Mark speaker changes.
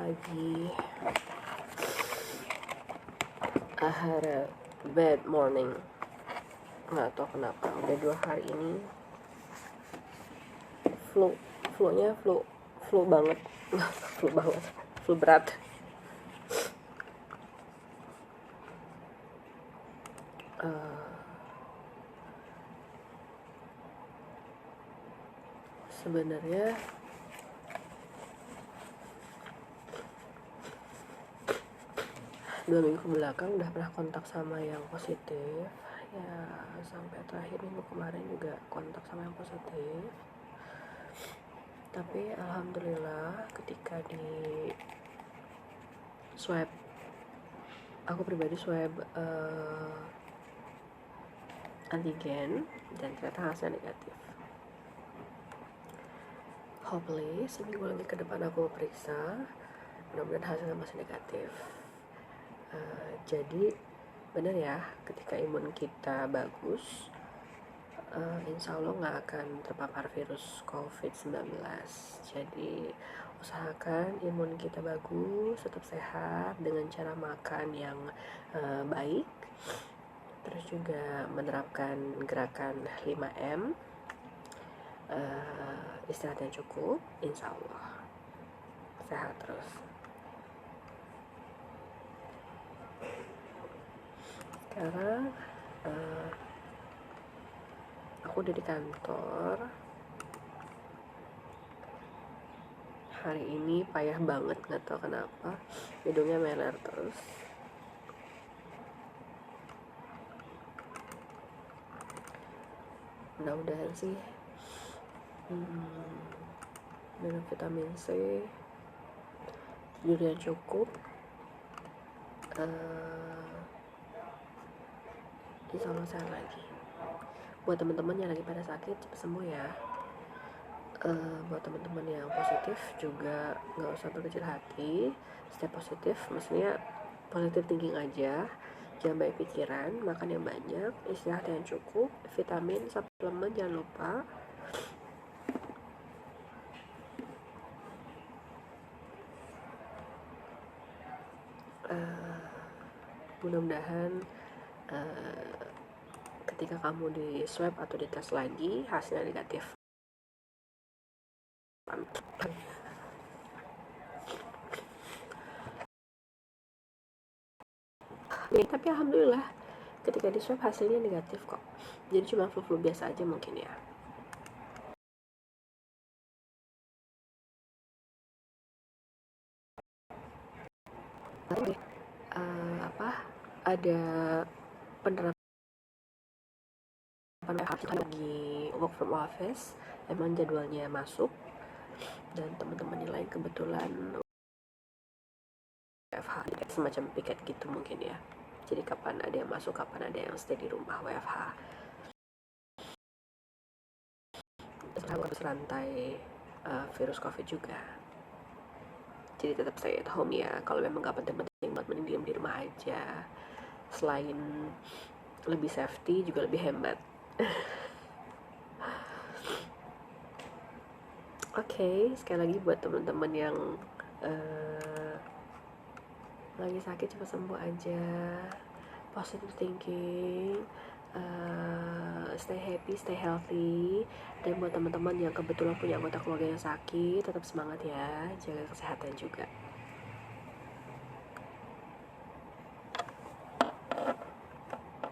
Speaker 1: pagi. I had a bad morning. Nggak tahu kenapa. Udah 2 hari ini flu banget. Flu berat. Sebenarnya dua minggu kebelakang udah pernah kontak sama yang positif ya, sampai terakhir minggu kemarin juga kontak sama yang positif. Tapi alhamdulillah ketika di swab, aku pribadi swab antigen dan ternyata hasilnya negatif. Hopefully seminggu lagi ke depan aku periksa, mudah-mudahan hasilnya masih negatif. Jadi benar ya, ketika imun kita bagus, insya Allah nggak akan terpapar virus COVID-19. Jadi usahakan imun kita bagus, tetap sehat dengan cara makan yang baik, terus juga menerapkan gerakan 5M, istirahat yang cukup, insya Allah sehat terus. Sekarang aku udah di kantor. Hari ini payah banget, nggak tahu kenapa hidungnya meler terus. Mudah-mudahan sih minum vitamin C, tidur yang cukup, insya Allah sehat lagi. Buat teman-teman yang lagi pada sakit, cepat sembuh ya. Buat teman-teman yang positif juga nggak usah berkecil hati. Stay positif, maksudnya positif thinking aja, jangan banyak pikiran, makan yang banyak, istirahat yang cukup, vitamin, suplemen jangan lupa. Mudah-mudahan ketika kamu di swab atau di tes lagi hasilnya negatif. Tapi alhamdulillah ketika di swab hasilnya negatif kok. Jadi cuma flu biasa aja mungkin ya. Ada penerapan lagi work from office, emang jadwalnya masuk, dan teman-teman yang lain kebetulan WFH, semacam piket gitu mungkin ya. Jadi kapan ada yang masuk, kapan ada yang stay di rumah WFH. Terus rantai virus COVID juga. Jadi tetap stay at home ya. Kalau memang gak penting-penting banget, mending diam di rumah aja. Selain lebih safety, juga lebih hemat. Oke, sekali lagi buat teman-teman yang lagi sakit cepat sembuh aja, positive thinking, stay happy, stay healthy. Dan buat teman-teman yang kebetulan punya anggota keluarga yang sakit, tetap semangat ya, jaga kesehatan juga.